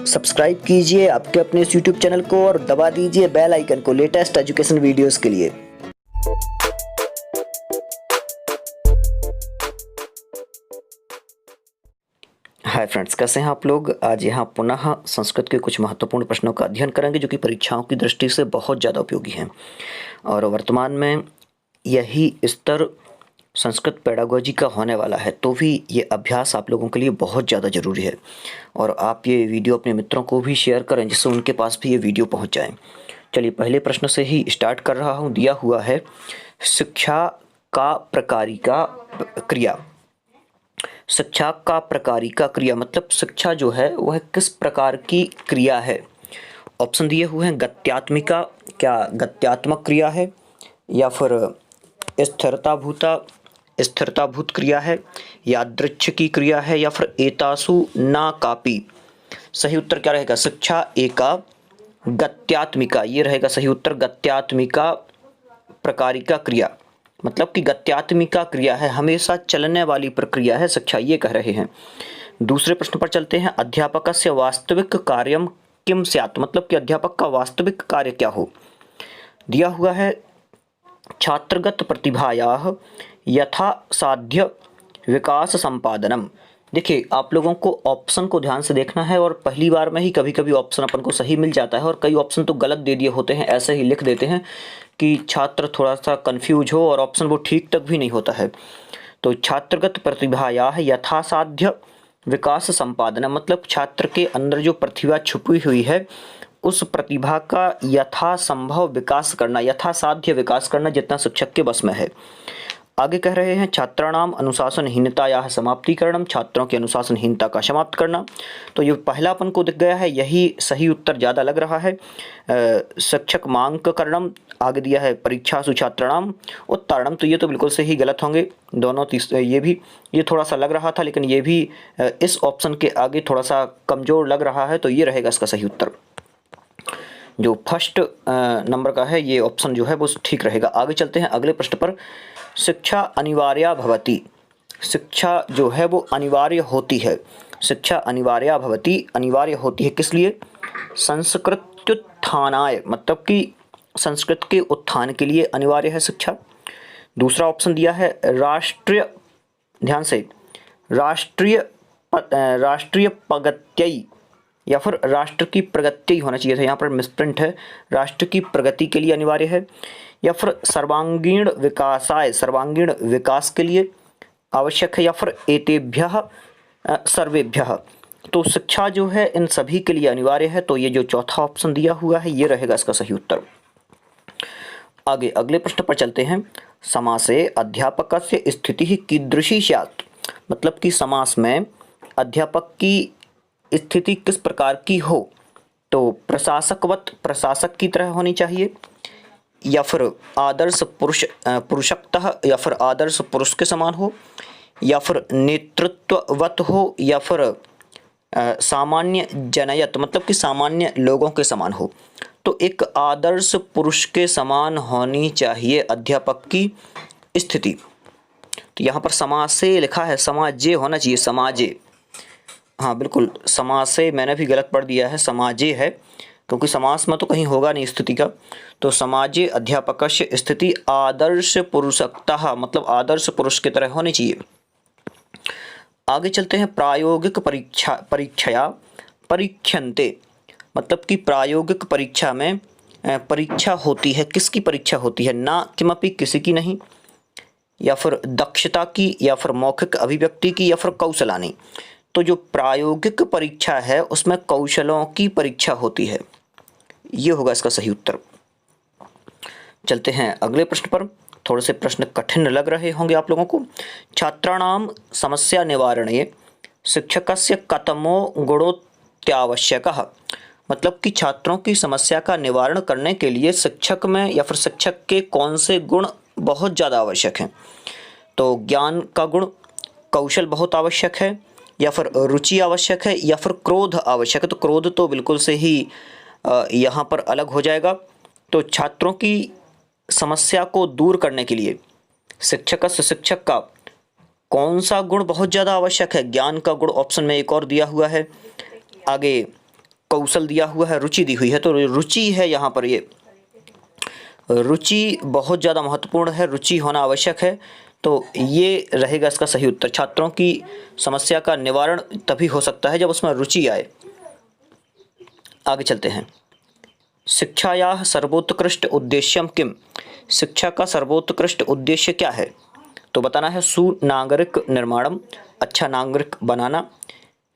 Subscribe कीजिए आपके अपने इस YouTube चैनल को और दबा दीजिए बेल आइकन को लेटेस्ट एजुकेशन वीडियोस के लिए। हाय फ्रेंड्स, कैसे हैं आप लोग। आज यहाँ पुनः संस्कृत के कुछ महत्वपूर्ण प्रश्नों का अध्ययन करेंगे जो कि परीक्षाओं की दृष्टि से बहुत ज़्यादा उपयोगी हैं। और वर्तमान में यही स्तर संस्कृत पेडागोजी का होने वाला है, तो भी ये अभ्यास आप लोगों के लिए बहुत ज़्यादा ज़रूरी है। और आप ये वीडियो अपने मित्रों को भी शेयर करें जिससे उनके पास भी ये वीडियो पहुंच जाए। चलिए पहले प्रश्न से ही स्टार्ट कर रहा हूं। दिया हुआ है शिक्षा का प्रकारिका क्रिया। शिक्षा का प्रकारिका क्रिया मतलब शिक्षा जो है वह किस प्रकार की क्रिया है। ऑप्शन दिए हुए हैं गत्यात्मिका, क्या गत्यात्मक क्रिया है, या फिर स्थिरताभूत क्रिया है, यादृच्छिकी क्रिया है, या फिर एतासु ना कापी। सही उत्तर क्या रहेगा? शिक्षा एका गत्यात्मिका, ये रहेगा सही उत्तर। गत्यात्मिका प्रकारिका क्रिया मतलब कि गत्यात्मिका क्रिया है, हमेशा चलने वाली प्रक्रिया है शिक्षा, ये कह रहे हैं। दूसरे प्रश्न पर चलते हैं। अध्यापकस्य वास्तविक कार्यम किम स्यात् मतलब कि अध्यापक का वास्तविक कार्य क्या हो। दिया हुआ है छात्रगत प्रतिभायाः यथा साध्य विकास संपादनम। देखिए आप लोगों को ऑप्शन को ध्यान से देखना है, और पहली बार में ही कभी कभी ऑप्शन अपन को सही मिल जाता है और कई ऑप्शन तो गलत दे दिए होते हैं, ऐसे ही लिख देते हैं कि छात्र थोड़ा सा कंफ्यूज हो और ऑप्शन वो ठीक तक भी नहीं होता है। तो छात्रगत प्रतिभायाः यथासाध्य विकास संपादन मतलब छात्र के अंदर जो प्रतिभा छुपी हुई है उस प्रतिभा का यथासंभव विकास करना, यथासाध्य विकास करना जितना शिक्षक के बस में है। आगे कह रहे हैं छात्राणाम अनुशासनहीनतायाः समाप्तिकरणम, छात्रों की अनुशासनहीनता का समाप्त करना। तो ये पहला अपन को दिख गया है, यही सही उत्तर ज़्यादा लग रहा है। शिक्षक मांककरणम, आगे दिया है परीक्षासु छात्राणाम उत्तारणम, तो ये तो बिल्कुल से ही गलत होंगे दोनों। ये थोड़ा सा लग रहा था, लेकिन ये भी इस ऑप्शन के आगे थोड़ा सा कमज़ोर लग रहा है, तो ये रहेगा इसका सही उत्तर। जो फर्स्ट नंबर का है ये ऑप्शन जो है वो ठीक रहेगा। आगे चलते हैं अगले प्रश्न पर। शिक्षा अनिवार्या भवति, शिक्षा जो है वो अनिवार्य होती है। शिक्षा अनिवार्या भवति, अनिवार्य होती है किस लिए? संस्कृत्युत्थानाय मतलब कि संस्कृत के उत्थान के लिए अनिवार्य है शिक्षा। दूसरा ऑप्शन दिया है राष्ट्रीय, ध्यान से, राष्ट्रीय प्रगत्यै या फिर राष्ट्र की प्रगति होना चाहिए था, यहाँ पर मिसप्रिंट है। राष्ट्र की प्रगति के लिए अनिवार्य है, या फिर सर्वांगीण विकासाय, सर्वांगीण विकास के लिए आवश्यक है, या फिर एतेभ्यः सर्वेभ्यः। तो शिक्षा जो है इन सभी के लिए अनिवार्य है, तो ये जो चौथा ऑप्शन दिया हुआ है ये रहेगा इसका सही उत्तर। आगे अगले प्रश्न पर चलते हैं। समासे अध्यापकस्य स्थितिः कीदृशी स्यात् मतलब कि समास में अध्यापक की स्थिति किस प्रकार की हो। तो प्रशासकवत, प्रशासक की तरह होनी चाहिए, या फिर आदर्श पुरुषक्तः या फिर आदर्श पुरुष के समान हो, या फिर नेतृत्ववत हो, या फिर सामान्य जनयत मतलब कि सामान्य लोगों के समान हो। तो एक आदर्श पुरुष के समान होनी चाहिए अध्यापक की स्थिति। तो यहाँ पर समासे लिखा है, समाजे होना चाहिए, समाजे। हाँ बिल्कुल, समासे मैंने भी गलत पढ़ दिया है, समाजे है, क्योंकि समास में तो कहीं होगा नहीं स्थिति का। तो समाजे अध्यापकस्य स्थिति आदर्श पुरुषक्तः मतलब आदर्श पुरुष की तरह होनी चाहिए। आगे चलते हैं। प्रायोगिक परीक्षया परीक्षन्ते मतलब कि प्रायोगिक परीक्षा में परीक्षा होती है, किसकी परीक्षा होती है? ना किमपि किसी की नहीं, या फिर दक्षता की, या फिर मौखिक अभिव्यक्ति की, या फिर कौशलानी। तो जो प्रायोगिक परीक्षा है उसमें कौशलों की परीक्षा होती है, ये होगा इसका सही उत्तर। चलते हैं अगले प्रश्न पर। थोड़े से प्रश्न कठिन लग रहे होंगे आप लोगों को। छात्राणाम समस्या निवारणे शिक्षकस्य कतमो गुणोत्यावश्यकः मतलब कि छात्रों की समस्या का निवारण करने के लिए शिक्षक में या फिर शिक्षक के कौन से गुण बहुत ज़्यादा आवश्यक हैं। तो ज्ञान का गुण, कौशल बहुत आवश्यक है, या फिर रुचि आवश्यक है, या फिर क्रोध आवश्यक है। तो क्रोध तो बिल्कुल से ही यहाँ पर अलग हो जाएगा। तो छात्रों की समस्या को दूर करने के लिए शिक्षक का कौन सा गुण बहुत ज़्यादा आवश्यक है? ज्ञान का गुण ऑप्शन में एक और दिया हुआ है। आगे कौशल दिया हुआ है, रुचि दी हुई है, तो रुचि है यहाँ पर, ये रुचि बहुत ज़्यादा महत्वपूर्ण है, रुचि होना आवश्यक है। तो ये रहेगा इसका सही उत्तर। छात्रों की समस्या का निवारण तभी हो सकता है जब उसमें रुचि आए। आगे चलते हैं। शिक्षायाः सर्वोत्कृष्ट उद्देश्यम किम? शिक्षा का सर्वोत्कृष्ट उद्देश्य क्या है? तो बताना है सुनागरिक निर्माणम, अच्छा नागरिक बनाना,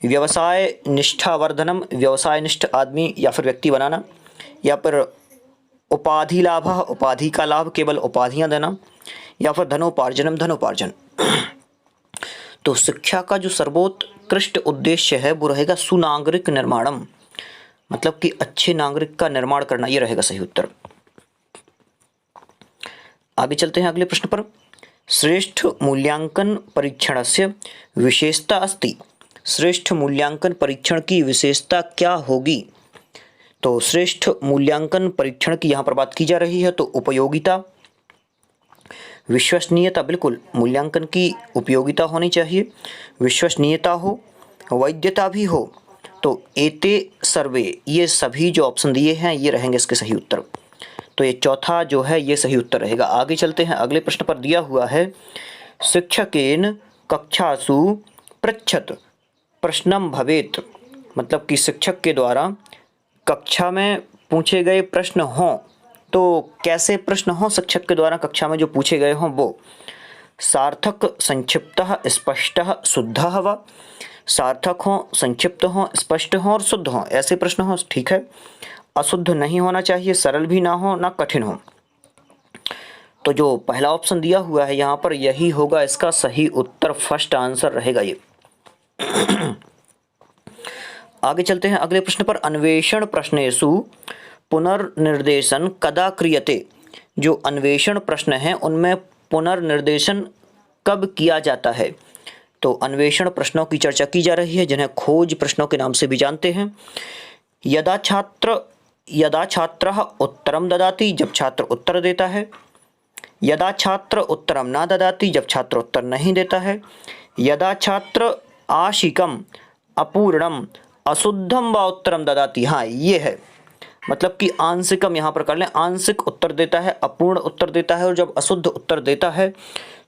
व्यवसाय निष्ठावर्धनम, व्यवसाय निष्ठ आदमी या फिर व्यक्ति बनाना, या फिर उपाधि लाभ, उपाधि का लाभ, केवल उपाधियां देना, या फिर धनोपार्जनम, धनोपार्जन। तो शिक्षा का जो सर्वोत्कृष्ट उद्देश्य है वो रहेगा सुनागरिक निर्माणम, मतलब कि अच्छे नागरिक का निर्माण करना, ये रहेगा सही उत्तर। आगे चलते हैं अगले प्रश्न पर। श्रेष्ठ मूल्यांकन परीक्षणस्य विशेषता अस्ति। श्रेष्ठ मूल्यांकन परीक्षण की विशेषता क्या होगी? तो श्रेष्ठ मूल्यांकन परीक्षण की यहाँ पर बात की जा रही है। तो उपयोगिता, विश्वसनीयता, बिल्कुल मूल्यांकन की उपयोगिता होनी चाहिए, विश्वसनीयता हो, वैधता भी हो। तो एते सर्वे, ये सभी जो ऑप्शन दिए हैं ये रहेंगे इसके सही उत्तर। तो ये चौथा जो है ये सही उत्तर रहेगा। आगे चलते हैं अगले प्रश्न पर। दिया हुआ है शिक्षकेन कक्षासु पृच्छत प्रश्नम भवेत, मतलब कि शिक्षक के द्वारा कक्षा में पूछे गए प्रश्न हों। तो कैसे प्रश्न हों शिक्षक के द्वारा कक्षा में जो पूछे गए हों वो? सार्थक, संक्षिप्तः, स्पष्टः, शुद्धः व? सार्थक हों, संक्षिप्त हों, स्पष्ट हों और शुद्ध हों, ऐसे प्रश्न हों, ठीक है। अशुद्ध नहीं होना चाहिए, सरल भी ना हो ना कठिन हो। तो जो पहला ऑप्शन दिया हुआ है यहाँ पर यही होगा इसका सही उत्तर, फर्स्ट आंसर रहेगा ये। आगे चलते हैं अगले प्रश्न पर। अन्वेषण प्रश्नेषु पुनर्निर्देशन कदा क्रियते? जो अन्वेषण प्रश्न हैं उनमें पुनर्निर्देशन कब किया जाता है? तो अन्वेषण प्रश्नों की चर्चा की जा रही है जिन्हें खोज प्रश्नों के नाम से भी जानते हैं। यदा छात्रः उत्तरम ददाति, जब छात्र उत्तर देता है। यदा छात्र उत्तरम न ददाति, जब छात्र उत्तर नहीं देता है। यदा छात्र आशिकम अपूर्णम अशुद्धम व उत्तरम ददाति, हाँ ये है, मतलब कि आंशिकम यहाँ पर कर लें, आंशिक उत्तर देता है, अपूर्ण उत्तर देता है, और जब अशुद्ध उत्तर देता है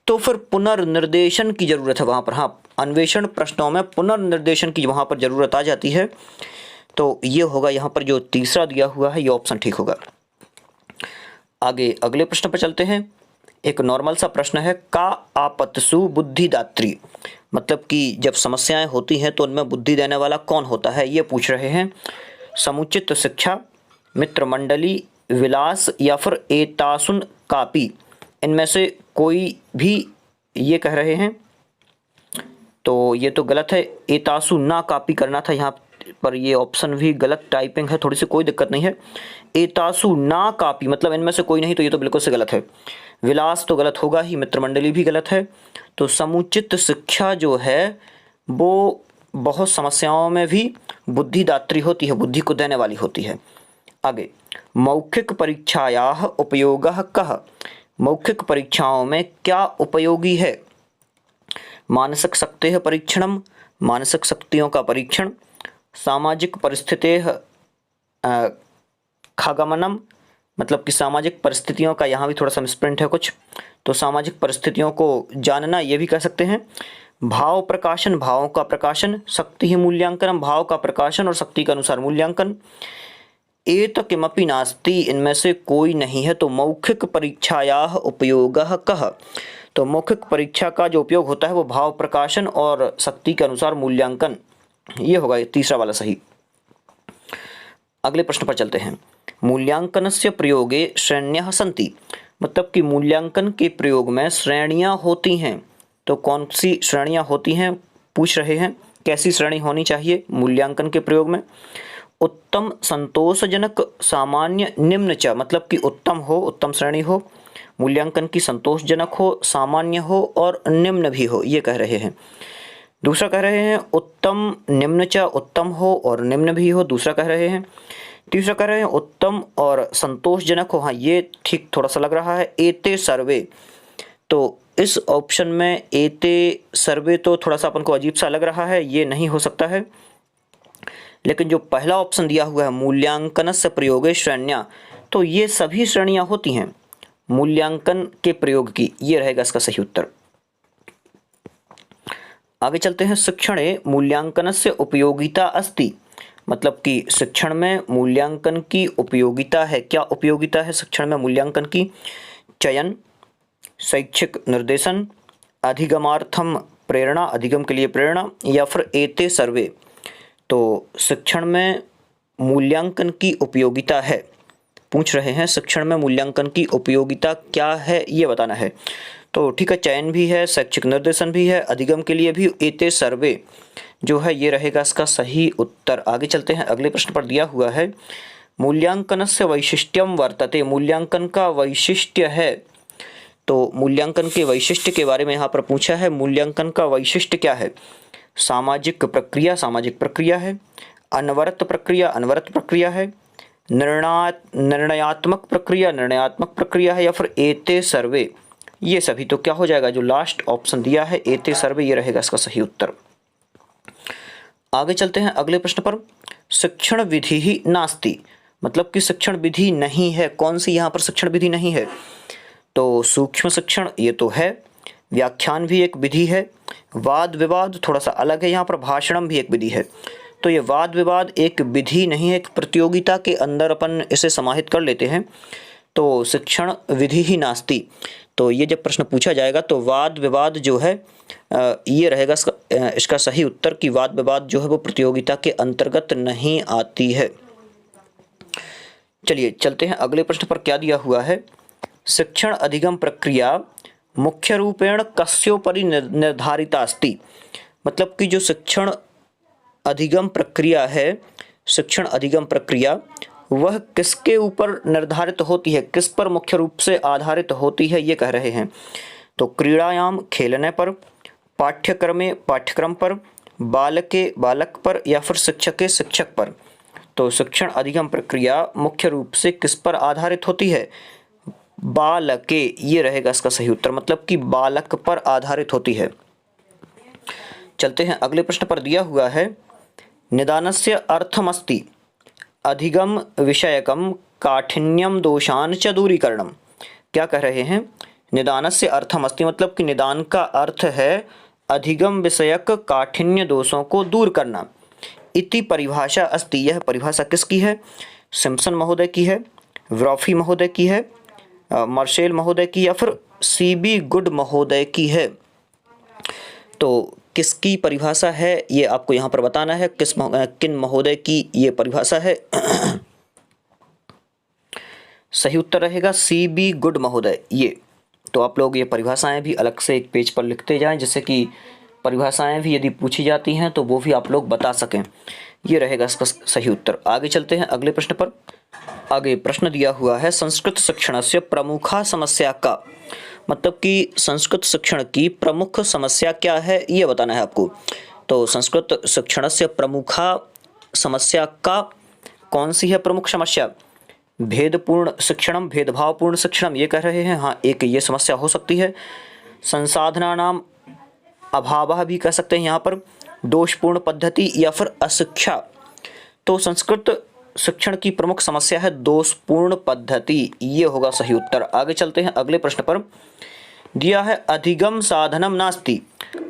तो फिर पुनर्निर्देशन की जरूरत है वहाँ पर। हाँ, अन्वेषण प्रश्नों में पुनर्निर्देशन की वहाँ पर जरूरत आ जाती है। तो ये होगा यहाँ पर जो तीसरा दिया हुआ है ये ऑप्शन ठीक होगा। आगे अगले प्रश्न पर चलते हैं। एक नॉर्मल सा प्रश्न है, का आपत्सु बुद्धिदात्री, मतलब कि जब समस्याएं होती हैं तो उनमें बुद्धि देने वाला कौन होता है, ये पूछ रहे हैं। समुचित शिक्षा, मित्र मंडली, विलास या फिर एतासुन कापी, इनमें से कोई भी ये कह रहे हैं। तो ये तो गलत है, एतासु ना कापी करना था यहाँ पर, ये ऑप्शन भी गलत टाइपिंग है थोड़ी सी, कोई दिक्कत नहीं है। एतासु ना कापी मतलब इनमें से कोई नहीं, तो ये तो बिल्कुल से गलत है। विलास तो गलत होगा ही, मित्रमंडली भी गलत है। तो समुचित शिक्षा जो है वो बहुत समस्याओं में भी बुद्धिदात्री होती है, बुद्धि को देने वाली होती है। आगे, मौखिक परीक्षायाः उपयोगः कः, मौखिक परीक्षाओं में क्या उपयोगी है? मानसिक शक्तेः परीक्षणम, मानसिक शक्तियों का परीक्षण, सामाजिक परिस्थितेः खगमनम, मतलब कि सामाजिक परिस्थितियों का, यहाँ भी थोड़ा सा मिसप्रिंट है कुछ, तो सामाजिक परिस्थितियों को जानना ये भी कह सकते हैं। भाव प्रकाशन, भावों का प्रकाशन, शक्ति ही मूल्यांकन, भाव का प्रकाशन और शक्ति के अनुसार मूल्यांकन। एत किमपि नास्ति, इनमें से कोई नहीं है। तो मौखिक परीक्षायाः उपयोगः कः, तो मौखिक परीक्षा का जो उपयोग होता है वो भाव प्रकाशन और शक्ति के अनुसार मूल्यांकन, ये होगा तीसरा वाला सही। अगले प्रश्न पर चलते हैं। मूल्यांकनस्य प्रयोगे श्रेण्यः सन्ति, मतलब कि मूल्यांकन के प्रयोग में श्रेणियां होती हैं। तो कौन सी श्रेणियां होती हैं पूछ रहे हैं, कैसी श्रेणी होनी चाहिए मूल्यांकन के प्रयोग में? उत्तम, संतोषजनक, सामान्य, निम्न च, मतलब कि उत्तम हो, उत्तम श्रेणी हो, मूल्यांकन की संतोषजनक हो, सामान्य हो और निम्न भी हो, ये कह रहे हैं। दूसरा कह रहे हैं उत्तम, निम्न च, उत्तम हो और निम्न भी हो, दूसरा कह रहे हैं। तीसरा कह रहे हैं उत्तम और संतोषजनक हो, हाँ ये ठीक थोड़ा सा लग रहा है। एते सर्वे, तो इस ऑप्शन में एते सर्वे तो थोड़ा सा अपन को अजीब सा लग रहा है, ये नहीं हो सकता है। लेकिन जो पहला ऑप्शन दिया हुआ है मूल्यांकनस्य प्रयोगे श्रेण्या, तो ये सभी श्रेणियां होती हैं मूल्यांकन के प्रयोग की, ये रहेगा इसका सही उत्तर। आगे चलते हैं, शिक्षणे मूल्यांकनस्य उपयोगिता अस्ति, मतलब कि शिक्षण में मूल्यांकन की उपयोगिता है। क्या उपयोगिता है शिक्षण में मूल्यांकन की? चयन, शैक्षिक निर्देशन, अधिगमार्थम प्रेरणा, अधिगम के लिए प्रेरणा, या फिर एते सर्वे। तो शिक्षण में मूल्यांकन की उपयोगिता है, पूछ रहे हैं शिक्षण में मूल्यांकन की उपयोगिता क्या है ये बताना है। तो ठीक है, चयन भी है, शैक्षिक निर्देशन भी है, अधिगम के लिए भी एते सर्वे जो है ये रहेगा इसका सही उत्तर। आगे चलते हैं, अगले प्रश्न पर दिया हुआ है मूल्यांकनस्य वैशिष्ट्यम वर्तते, मूल्यांकन का वैशिष्ट्य है। तो मूल्यांकन के वैशिष्ट्य के बारे में यहाँ पर पूछा है, मूल्यांकन का वैशिष्ट्य क्या है? सामाजिक प्रक्रिया, सामाजिक प्रक्रिया है, अनवरत प्रक्रिया, अनवरत प्रक्रिया है, निर्णयात्मक प्रक्रिया, निर्णयात्मक प्रक्रिया है, या फिर एते सर्वे, ये सभी। तो क्या हो जाएगा, जो लास्ट ऑप्शन दिया है एते सर्वे, ये रहेगा इसका सही उत्तर। आगे चलते हैं अगले प्रश्न पर, शिक्षण विधि ही नास्ति, मतलब कि शिक्षण विधि नहीं है। कौन सी यहाँ पर शिक्षण विधि नहीं है? तो सूक्ष्म शिक्षण ये तो है, व्याख्यान भी एक विधि है, वाद विवाद थोड़ा सा अलग है, यहाँ पर भाषणम भी एक विधि है। तो ये वाद विवाद एक विधि नहीं है, एक प्रतियोगिता के अंदर अपन इसे समाहित कर लेते हैं। तो शिक्षण विधि ही नास्ति, तो ये जब प्रश्न पूछा जाएगा तो वाद विवाद जो है ये रहेगा इसका सही उत्तर, कि वाद विवाद जो है वो प्रतियोगिता के अंतर्गत नहीं आती है। चलिए चलते हैं अगले प्रश्न पर, क्या दिया हुआ है, शिक्षण अधिगम प्रक्रिया मुख्य रूपेण कस्योपरि निर्धारिता अस्ति, मतलब कि जो शिक्षण अधिगम प्रक्रिया है, शिक्षण अधिगम प्रक्रिया वह किसके ऊपर निर्धारित होती है, किस पर मुख्य रूप से आधारित होती है, ये कह रहे हैं। तो क्रीड़ायाम खेलने पर, पाठ्यक्रमे पाठ्यक्रम पर, बालके बालक पर, या फिर शिक्षके शिक्षक पर। तो शिक्षण अधिगम प्रक्रिया मुख्य रूप से किस पर आधारित होती है? बालके, ये रहेगा इसका सही उत्तर, मतलब कि बालक पर आधारित होती है। चलते हैं अगले प्रश्न पर, दिया हुआ है निदानस्य अर्थमस्ति अधिगम विषयकम काठिन्यम दोषान च दूरीकरणम। क्या कह रहे हैं? निदानस्य अर्थमस्ति, मतलब कि निदान का अर्थ है अधिगम विषयक काठिन्य दोषों को दूर करना। इति परिभाषा अस्ति, यह परिभाषा किसकी है? सिम्पसन महोदय की है, व्रॉफी महोदय की है, मार्शेल महोदय की, या फिर सीबी गुड महोदय की है। तो किसकी परिभाषा है ये आपको यहाँ पर बताना है, किन महोदय की ये परिभाषा है। सही उत्तर रहेगा सीबी गुड महोदय ये। तो आप लोग ये परिभाषाएं भी अलग से एक पेज पर लिखते जाएं, जिससे कि परिभाषाएं भी यदि पूछी जाती हैं तो वो भी आप लोग बता सकें। ये रहेगा इसका सही उत्तर। आगे चलते हैं अगले प्रश्न पर। आगे प्रश्न दिया हुआ है संस्कृत शिक्षणस्य प्रमुखा समस्या का, मतलब कि संस्कृत शिक्षण की प्रमुख समस्या क्या है ये बताना है आपको। तो संस्कृत शिक्षणस्य प्रमुखा समस्या का कौन सी है प्रमुख समस्या? भेदपूर्ण शिक्षणम, भेदभावपूर्ण शिक्षणम, ये कह रहे हैं। हाँ, एक ये समस्या हो सकती है। संसाधनानाम अभाव भी कह सकते हैं यहाँ पर, दोषपूर्ण पद्धति, या फिर अशिक्षा। तो संस्कृत शिक्षण की प्रमुख समस्या है दोषपूर्ण पद्धति, ये होगा सही उत्तर। आगे चलते हैं अगले प्रश्न पर। दिया है अधिगम साधनम नास्ति,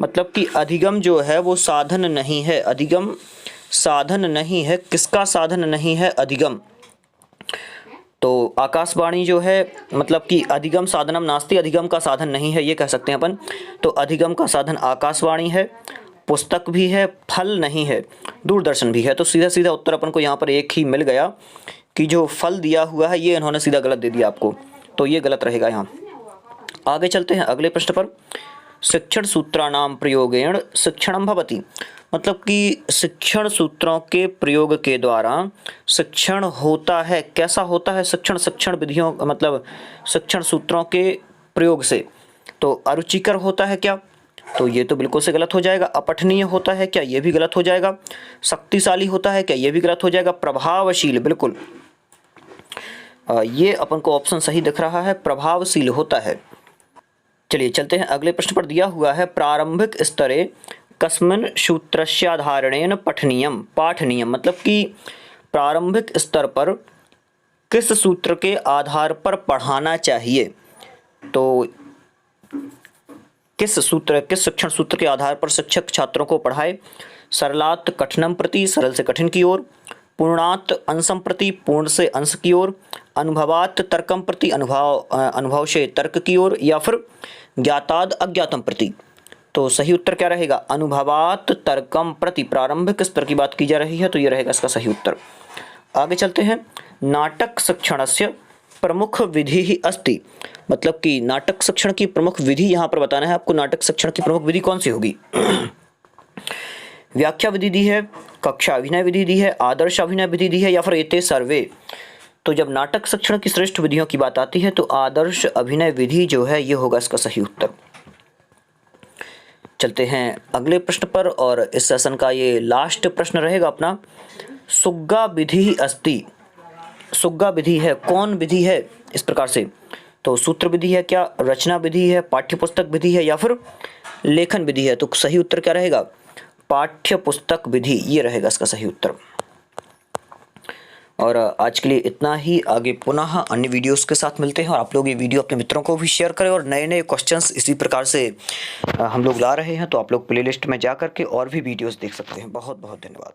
मतलब कि अधिगम जो है वो साधन नहीं है, अधिगम साधन नहीं है। किसका साधन नहीं है अधिगम? तो आकाशवाणी जो है, मतलब कि अधिगम साधनम नास्ति, अधिगम का साधन नहीं है ये कह सकते हैं अपन। तो अधिगम का साधन आकाशवाणी है, पुस्तक भी है, फल नहीं है, दूरदर्शन भी है। तो सीधा सीधा उत्तर अपन को यहाँ पर एक ही मिल गया कि जो फल दिया हुआ है ये इन्होंने सीधा गलत दे दिया आपको, तो ये गलत रहेगा यहाँ। आगे चलते हैं अगले प्रश्न पर। शिक्षण सूत्राणाम प्रयोगेण शिक्षणम भवति, मतलब कि शिक्षण सूत्रों के प्रयोग के द्वारा शिक्षण होता है। कैसा होता है शिक्षण? शिक्षण विधियों मतलब शिक्षण सूत्रों के प्रयोग से। तो अरुचिकर होता है क्या? तो ये तो बिल्कुल से गलत हो जाएगा। अपठनीय होता है क्या? ये भी गलत हो जाएगा। शक्तिशाली होता है क्या? ये भी गलत हो जाएगा। प्रभावशील, बिल्कुल ये अपन को ऑप्शन सही दिख रहा है, प्रभावशील होता है। चलिए चलते हैं अगले प्रश्न पर। दिया हुआ है प्रारंभिक स्तरे कस्मिन् सूत्रस्याधारणेन पठनीयम, पाठनीयम मतलब कि प्रारंभिक स्तर पर किस सूत्र के आधार पर पढ़ाना चाहिए। तो किस शिक्षण सूत्र के आधार पर शिक्षक छात्रों को पढ़ाए। सरलात् कठिनम प्रति, सरल से कठिन की ओर। पूर्णात् अंशम प्रति, पूर्ण से अंश की ओर। अनुभवात् तर्कम प्रति, अनुभव से तर्क की ओर। या फिर ज्ञाताद अज्ञातम प्रति। तो सही उत्तर क्या रहेगा, अनुभवात् तर्कम प्रति, प्रारंभिक स्तर की बात की जा रही है, तो ये रहेगा इसका सही उत्तर। आगे चलते हैं। नाटक शिक्षणस्य प्रमुख विधि ही अस्ति, मतलब कि नाटक शिक्षण की प्रमुख विधि यहाँ पर बताना है आपको। नाटक शिक्षण की प्रमुख विधि कौन सी होगी। व्याख्या विधि दी है, कक्षा अभिनय विधि दी है, आदर्श अभिनय विधि दी है, या फिर एते सर्वे। तो जब नाटक शिक्षण की श्रेष्ठ विधियों की बात आती है तो आदर्श अभिनय विधि जो है ये होगा इसका सही उत्तर। चलते हैं अगले प्रश्न पर, और इस सेशन का ये लास्ट प्रश्न रहेगा अपना। सुग्गा विधि अस्ति, सुग्गा विधि है, कौन विधि है इस प्रकार से। तो सूत्र विधि है क्या, रचना विधि है, पाठ्यपुस्तक विधि है, या फिर लेखन विधि है। तो सही उत्तर क्या रहेगा, पाठ्यपुस्तक विधि, ये रहेगा इसका सही उत्तर। और आज के लिए इतना ही। आगे पुनः अन्य वीडियोस के साथ मिलते हैं, और आप लोग ये वीडियो अपने मित्रों को भी शेयर करें। और नए नए क्वेश्चंस इसी प्रकार से हम लोग ला रहे हैं, तो आप लोग प्लेलिस्ट में जा करके और भी वीडियोस देख सकते हैं। बहुत बहुत धन्यवाद।